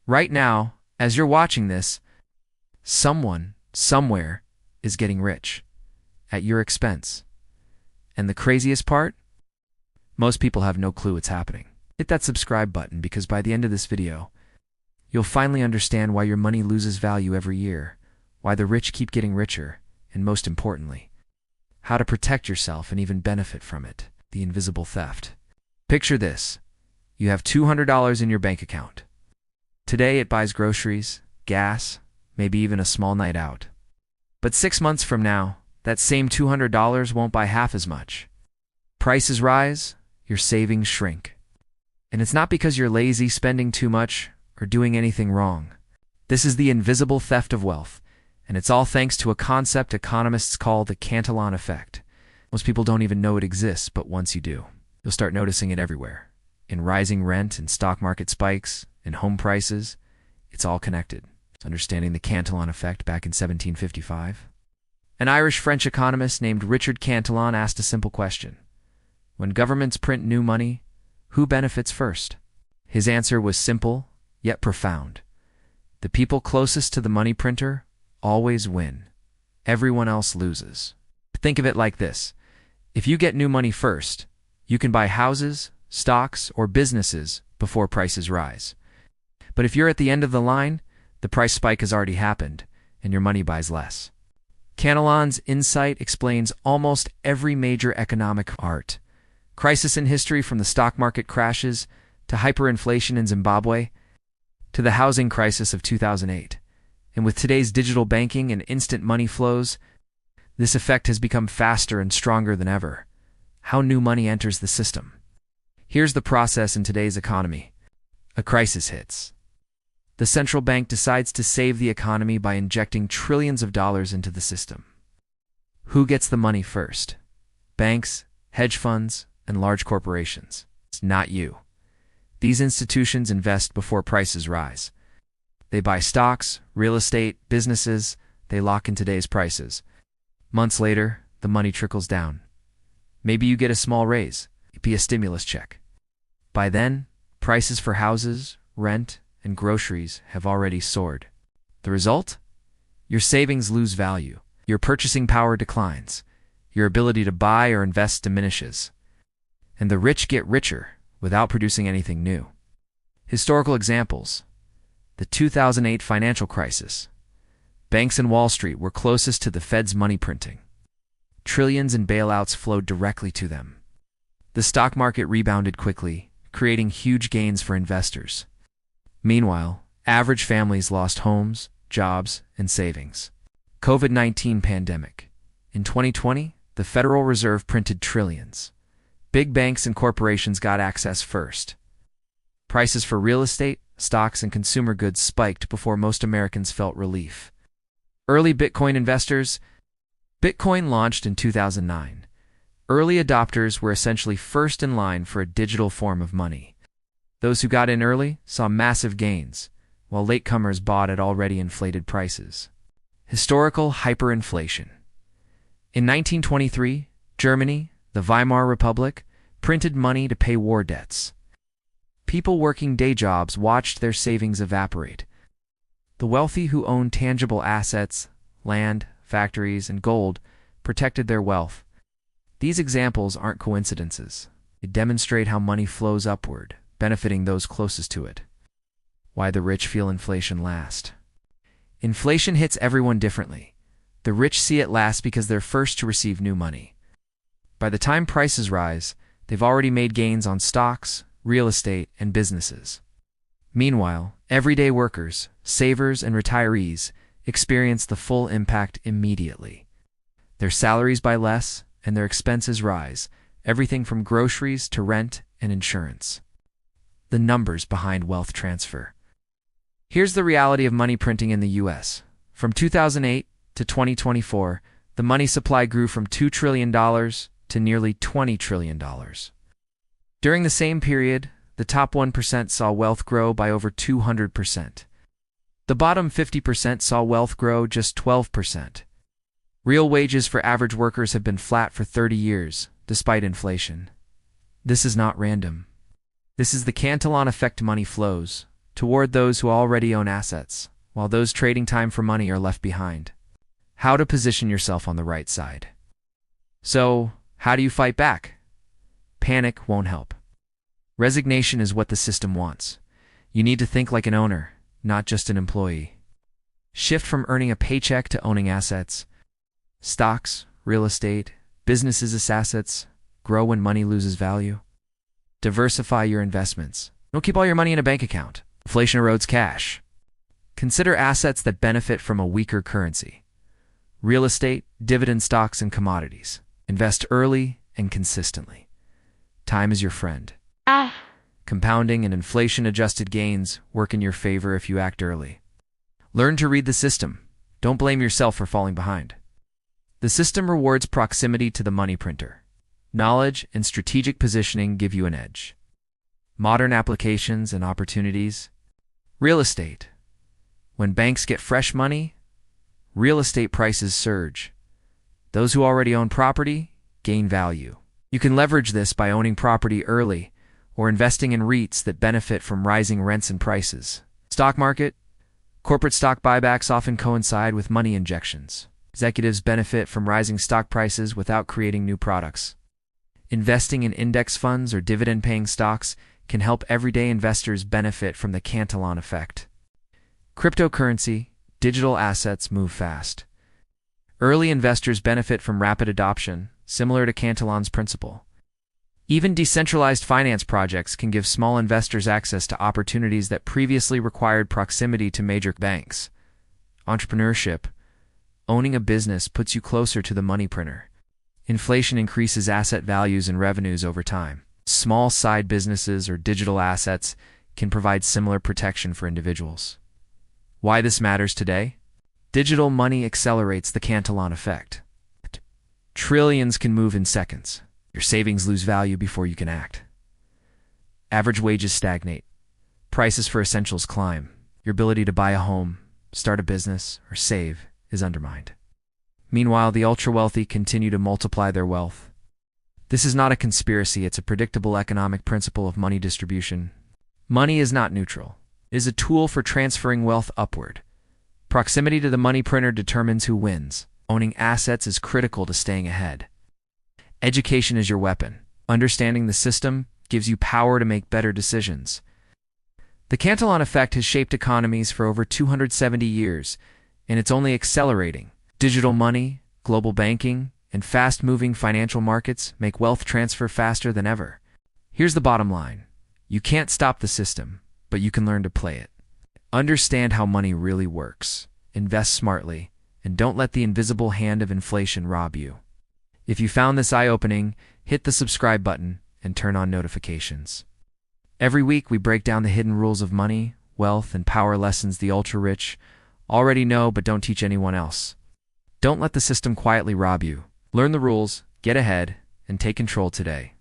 Right now, as you're watching this, someone, somewhere, is getting rich at your expense. And the craziest part? Most people have no clue what's happening. Hit that subscribe button because by the end of this video, you'll finally understand why your money loses value every year, why the rich keep getting richer, and most importantly, how to protect yourself and even benefit from it, the invisible theft. Picture this. You have $200 in your bank account. Today it buys groceries, gas, maybe even a small night out. But 6 months from now, that same $200 won't buy half as much. Prices rise, your savings shrink. And it's not because you're lazy, spending too much, or doing anything wrong. This is the invisible theft of wealth, and it's all thanks to a concept economists call the Cantillon Effect. Most people don't even know it exists, but once you do, you'll start noticing it everywhere. In rising rent and stock market spikes, in home prices, it's all connected. Understanding the Cantillon Effect back in 1755. An Irish-French economist named Richard Cantillon asked a simple question. When governments print new money, who benefits first? His answer was simple, yet profound. The people closest to the money printer always win. Everyone else loses. Think of it like this. If you get new money first, you can buy houses, stocks, or businesses before prices rise. But if you're at the end of the line, the price spike has already happened, and your money buys less. Cantillon's insight explains almost every major economic art. Crisis in history, from the stock market crashes to hyperinflation in Zimbabwe to the housing crisis of 2008. And with today's digital banking and instant money flows, this effect has become faster and stronger than ever. How new money enters the system. Here's the process in today's economy. A crisis hits. The central bank decides to save the economy by injecting trillions of dollars into the system. Who gets the money first? Banks, hedge funds, and large corporations. It's not you. These institutions invest before prices rise. They buy stocks, real estate, businesses. They lock in today's prices. Months later, the money trickles down. Maybe you get a small raise. It'd be a stimulus check. By then, prices for houses, rent, and groceries have already soared. The result? Your savings lose value. Your purchasing power declines. Your ability to buy or invest diminishes. And the rich get richer without producing anything new. Historical examples. The 2008 financial crisis. Banks and Wall Street were closest to the Fed's money printing. Trillions in bailouts flowed directly to them. The stock market rebounded quickly, creating huge gains for investors. Meanwhile, average families lost homes, jobs, and savings. COVID-19 pandemic. In 2020, the Federal Reserve printed trillions. Big banks and corporations got access first. Prices for real estate, stocks, and consumer goods spiked before most Americans felt relief. Early Bitcoin investors. Bitcoin launched in 2009. Early adopters were essentially first in line for a digital form of money. Those who got in early saw massive gains, while latecomers bought at already inflated prices. Historical hyperinflation. In 1923, Germany, the Weimar Republic, printed money to pay war debts. People working day jobs watched their savings evaporate. The wealthy who owned tangible assets, land, factories, and gold, protected their wealth. These examples aren't coincidences. They demonstrate how money flows upward, benefiting those closest to it. Why the rich feel inflation last. Inflation hits everyone differently. The rich see it last because they're first to receive new money. By the time prices rise, they've already made gains on stocks, real estate, and businesses. Meanwhile, everyday workers, savers, and retirees experience the full impact immediately. Their salaries buy less, and their expenses rise, everything from groceries to rent and insurance. The numbers behind wealth transfer. Here's the reality of money printing in the U.S. From 2008 to 2024, the money supply grew from $2 trillion to nearly $20 trillion. During the same period, the top 1% saw wealth grow by over 200%. The bottom 50% saw wealth grow just 12%. Real wages for average workers have been flat for 30 years, despite inflation. This is not random. This is the Cantillon effect. Money flows toward those who already own assets, while those trading time for money are left behind. How to position yourself on the right side. So, how do you fight back? Panic won't help. Resignation is what the system wants. You need to think like an owner, not just an employee. Shift from earning a paycheck to owning assets. Stocks, real estate, businesses as assets grow when money loses value. Diversify your investments. Don't keep all your money in a bank account. Inflation erodes cash. Consider assets that benefit from a weaker currency. Real estate, dividend stocks, and commodities. Invest early and consistently. Time is your friend. Compounding and inflation-adjusted gains work in your favor if you act early. Learn to read the system. Don't blame yourself for falling behind. The system rewards proximity to the money printer. Knowledge and strategic positioning give you an edge. Modern applications and opportunities. Real estate. When banks get fresh money, real estate prices surge. Those who already own property gain value. You can leverage this by owning property early or investing in REITs that benefit from rising rents and prices. Stock market. Corporate stock buybacks often coincide with money injections. Executives benefit from rising stock prices without creating new products. Investing in index funds or dividend-paying stocks can help everyday investors benefit from the Cantillon Effect. Cryptocurrency, digital assets move fast. Early investors benefit from rapid adoption, similar to Cantillon's principle. Even decentralized finance projects can give small investors access to opportunities that previously required proximity to major banks. Entrepreneurship. Owning a business puts you closer to the money printer. Inflation increases asset values and revenues over time. Small side businesses or digital assets can provide similar protection for individuals. Why this matters today? Digital money accelerates the Cantillon Effect. Trillions can move in seconds. Your savings lose value before you can act. Average wages stagnate. Prices for essentials climb. Your ability to buy a home, start a business, or save is undermined. Meanwhile, the ultra-wealthy continue to multiply their wealth. This is not a conspiracy, it's a predictable economic principle of money distribution. Money is not neutral. It is a tool for transferring wealth upward. Proximity to the money printer determines who wins. Owning assets is critical to staying ahead. Education is your weapon. Understanding the system gives you power to make better decisions. The Cantillon Effect has shaped economies for over 270 years, and it's only accelerating. Digital money, global banking, and fast-moving financial markets make wealth transfer faster than ever. Here's the bottom line. You can't stop the system, but you can learn to play it. Understand how money really works. Invest smartly, and don't let the invisible hand of inflation rob you. If you found this eye-opening, hit the subscribe button and turn on notifications. Every week we break down the hidden rules of money, wealth, and power lessons the ultra-rich already know but don't teach anyone else. Don't let the system quietly rob you. Learn the rules, get ahead, and take control today.